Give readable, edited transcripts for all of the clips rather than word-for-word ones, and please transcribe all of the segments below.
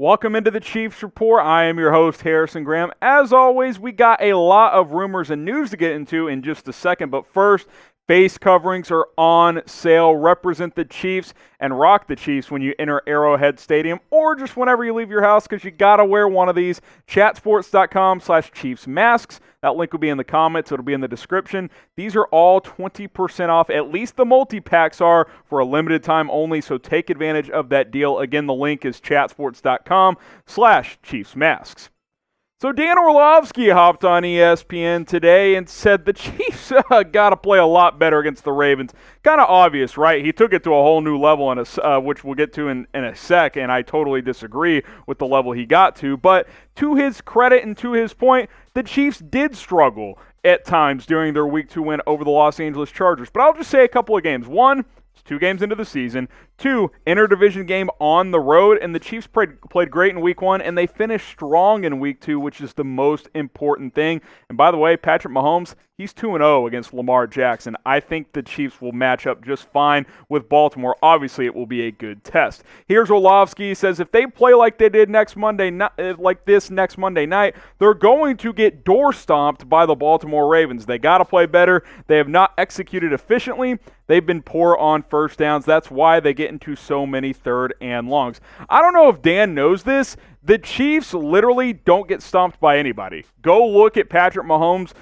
Welcome into the Chiefs Report. I am your host, Harrison Graham. As always, we got a lot of rumors and news to get into in just a second, but first, face coverings are on sale. Represent the Chiefs and rock the Chiefs when you enter Arrowhead Stadium or just whenever you leave your house because you got to wear one of these. Chatsports.com/Chiefs masks. That link will be in the comments. It'll be in the description. These are all 20% off. At least the multi-packs are for a limited time only, so take advantage of that deal. Again, the link is chatsports.com/Chiefs masks. So Dan Orlovsky hopped on ESPN today and said the Chiefs got to play a lot better against the Ravens. Kind of obvious, right? He took it to a whole new level, which we'll get to in a sec, and I totally disagree with the level he got to. But to his credit and to his point, the Chiefs did struggle at times during their Week 2 win over the Los Angeles Chargers. But I'll just say a couple of games. One, it's 2 games into the season. 2, interdivision game on the road, and the Chiefs played great in Week 1, and they finished strong in Week 2, which is the most important thing. And by the way, Patrick Mahomes, he's 2-0 against Lamar Jackson. I think the Chiefs will match up just fine with Baltimore. Obviously, it will be a good test. Here's Orlovsky. He says if they play like they did next Monday night, they're going to get door stomped by the Baltimore Ravens. They got to play better. They have not executed efficiently. They've been poor on first downs. That's why they get into so many third and longs. I don't know if Dan knows this. The Chiefs literally don't get stomped by anybody. Go look at Patrick Mahomes.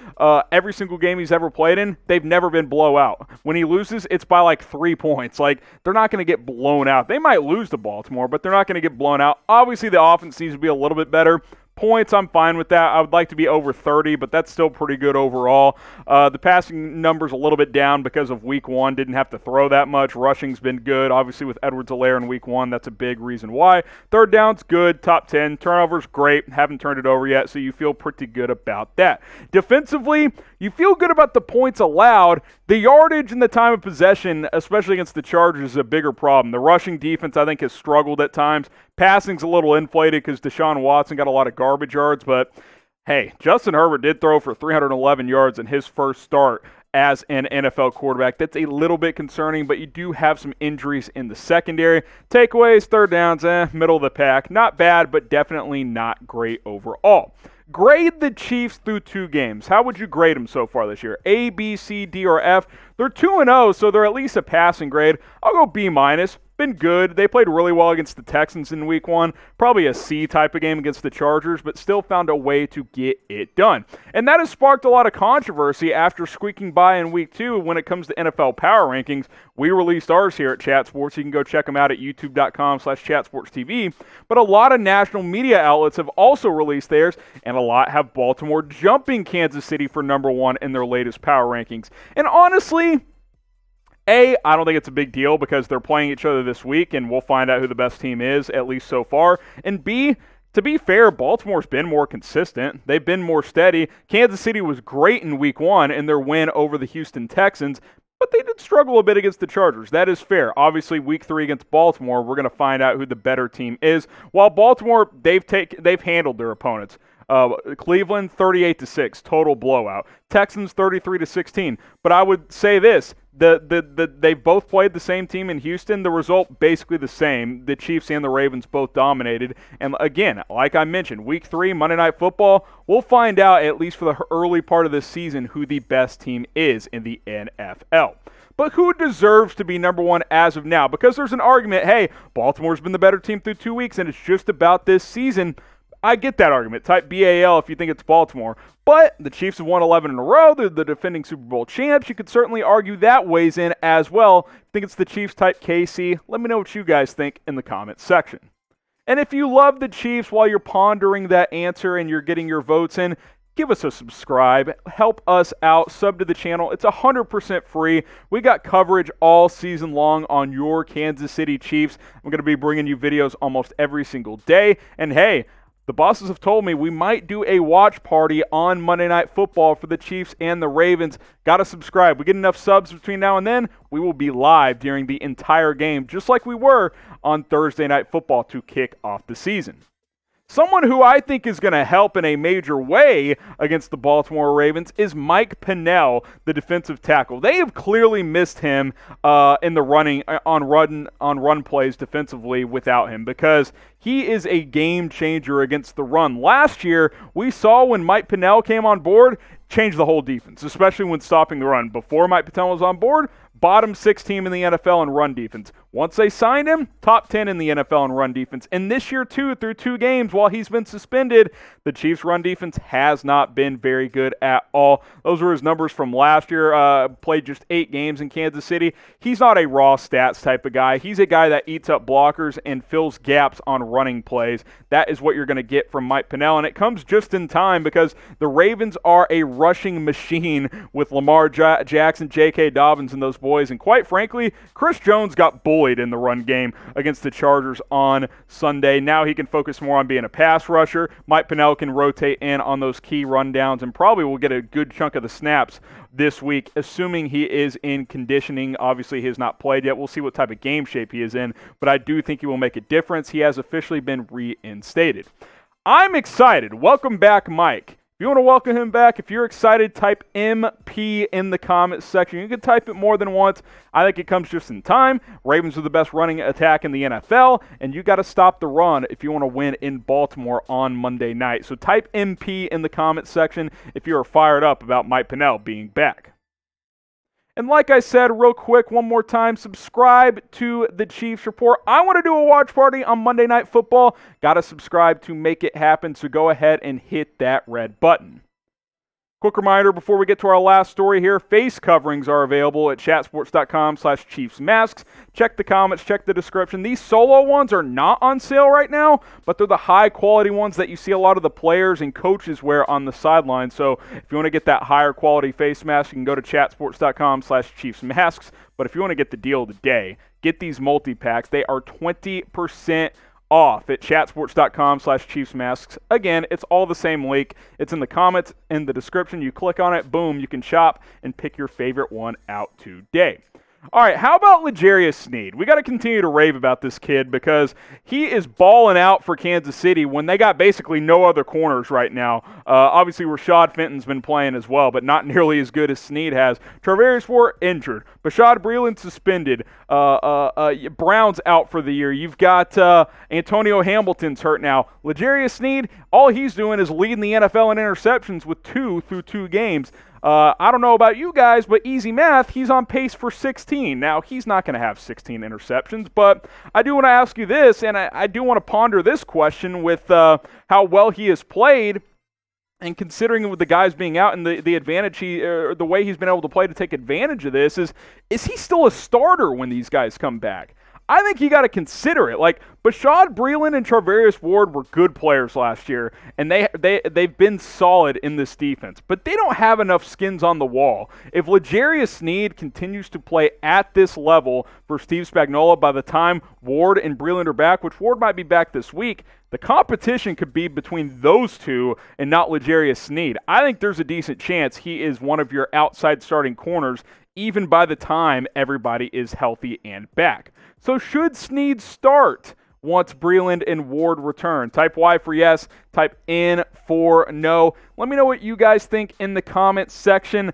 Every single game he's ever played in, they've never been blowout. When he loses, it's by like 3 points. Like, they're not going to get blown out. They might lose to Baltimore, but they're not going to get blown out. Obviously, the offense needs to be a little bit better. Points, I'm fine with that. I would like to be over 30, but that's still pretty good overall. The passing number's a little bit down because of Week 1. Didn't have to throw that much. Rushing's been good. Obviously, with Edwards-Helaire in Week 1, that's a big reason why. Third down's good. Top 10. Turnovers, great. Haven't turned it over yet, so you feel pretty good about that. Defensively, you feel good about the points allowed. The yardage and the time of possession, especially against the Chargers, is a bigger problem. The rushing defense, I think, has struggled at times. Passing's a little inflated because Deshaun Watson got a lot of garbage yards, but hey, Justin Herbert did throw for 311 yards in his first start as an NFL quarterback. That's a little bit concerning, but you do have some injuries in the secondary. Takeaways, third downs, middle of the pack. Not bad, but definitely not great overall. Grade the Chiefs through 2 games. How would you grade them so far this year? A, B, C, D, or F? They're 2-0, so they're at least a passing grade. I'll go B-. Been good. They played really well against the Texans in Week 1. Probably a C type of game against the Chargers, but still found a way to get it done. And that has sparked a lot of controversy after squeaking by in Week 2 when it comes to NFL Power Rankings. We released ours here at Chat Sports. You can go check them out at youtube.com/chatsportstv. But a lot of national media outlets have also released theirs, and a lot have Baltimore jumping Kansas City for number 1 in their latest Power Rankings. And honestly, A, I don't think it's a big deal because they're playing each other this week, and we'll find out who the best team is, at least so far. And B, to be fair, Baltimore's been more consistent. They've been more steady. Kansas City was great in Week 1 in their win over the Houston Texans, but they did struggle a bit against the Chargers. That is fair. Obviously, Week 3 against Baltimore, we're going to find out who the better team is. While Baltimore, they've handled their opponents. Cleveland 38-6, total blowout. Texans 33-16. But I would say this: they both played the same team in Houston. The result basically the same. The Chiefs and the Ravens both dominated. And again, like I mentioned, Week 3 Monday Night Football, we'll find out at least for the early part of this season who the best team is in the NFL. But who deserves to be number 1 as of now? Because there's an argument, hey, Baltimore's been the better team through 2 weeks, and it's just about this season. I get that argument. Type BAL if you think it's Baltimore. But the Chiefs have won 11 in a row. They're the defending Super Bowl champs. You could certainly argue that weighs in as well. If you think it's the Chiefs, type KC. Let me know what you guys think in the comments section. And if you love the Chiefs while you're pondering that answer and you're getting your votes in, give us a subscribe. Help us out. Sub to the channel. It's 100% free. We got coverage all season long on your Kansas City Chiefs. I'm going to be bringing you videos almost every single day. And hey, the bosses have told me we might do a watch party on Monday Night Football for the Chiefs and the Ravens. Got to subscribe. We get enough subs between now and then, we will be live during the entire game, just like we were on Thursday Night Football to kick off the season. Someone who I think is going to help in a major way against the Baltimore Ravens is Mike Pennel, the defensive tackle. They have clearly missed him in the running on run plays defensively without him, because he is a game changer against the run. Last year, we saw when Mike Pennel came on board, changed the whole defense, especially when stopping the run. Before Mike Pennel was on board, bottom 6 team in the NFL in run defense. Once they signed him, top 10 in the NFL in run defense. And this year, too, through 2 games, while he's been suspended, the Chiefs' run defense has not been very good at all. Those were his numbers from last year. Played just 8 games in Kansas City. He's not a raw stats type of guy. He's a guy that eats up blockers and fills gaps on running plays. That is what you're going to get from Mike Pennel, and it comes just in time because the Ravens are a rushing machine with Lamar Jackson, J.K. Dobbins, and those boys. And quite frankly, Chris Jones got bullied in the run game against the Chargers on Sunday. Now he can focus more on being a pass rusher. Mike Pennel can rotate in on those key rundowns and probably will get a good chunk of the snaps this week, assuming he is in conditioning. Obviously, he has not played yet. We'll see what type of game shape he is in, but I do think he will make a difference. He has officially been reinstated. I'm excited. Welcome back, Mike. If you want to welcome him back, if you're excited, type MP in the comments section. You can type it more than once. I think it comes just in time. Ravens are the best running attack in the NFL, and you got to stop the run if you want to win in Baltimore on Monday night. So type MP in the comments section if you are fired up about Mike Pennel being back. And like I said, real quick, one more time, subscribe to the Chiefs Report. I want to do a watch party on Monday Night Football. Got to subscribe to make it happen, so go ahead and hit that red button. Quick reminder before we get to our last story here, face coverings are available at chatsports.com/ChiefsMasks. Check the comments, check the description. These solo ones are not on sale right now, but they're the high quality ones that you see a lot of the players and coaches wear on the sideline. So if you want to get that higher quality face mask, you can go to chatsports.com/ChiefsMasks. But if you want to get the deal of the day, get these multi-packs. They are 20% off at chatsports.com/ChiefsMasks. Again, it's all the same link. It's in the comments, in the description. You click on it, boom, you can shop and pick your favorite one out today. All right, how about L'Jarius Sneed? We got to continue to rave about this kid because he is balling out for Kansas City when they got basically no other corners right now. Obviously, Rashad Fenton's been playing as well, but not nearly as good as Sneed has. Travarius Ward injured. Bashad Breeland suspended. Brown's out for the year. You've got Antonio Hamilton's hurt now. L'Jarius Sneed, all he's doing is leading the NFL in interceptions with 2 through 2 games. I don't know about you guys, but easy math, he's on pace for 16. Now, he's not going to have 16 interceptions, but I do want to ask you this, and I do want to ponder this question with how well he has played, and considering with the guys being out and the advantage the way he's been able to play to take advantage of this, is he still a starter when these guys come back? I think you got to consider it. Like, Bashad Breeland and Travarius Ward were good players last year, and they've been solid in this defense, but they don't have enough skins on the wall. If L'Jarius Sneed continues to play at this level for Steve Spagnuolo by the time Ward and Breeland are back, which Ward might be back this week, the competition could be between those two and not L'Jarius Sneed. I think there's a decent chance he is one of your outside starting corners even by the time everybody is healthy and back. So should Sneed start once Breeland and Ward return? Type Y for yes, type N for no. Let me know what you guys think in the comments section.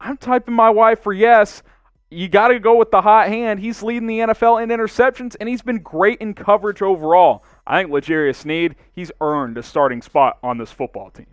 I'm typing my Y for yes. You got to go with the hot hand. He's leading the NFL in interceptions, and he's been great in coverage overall. I think L'Jarius Sneed, he's earned a starting spot on this football team.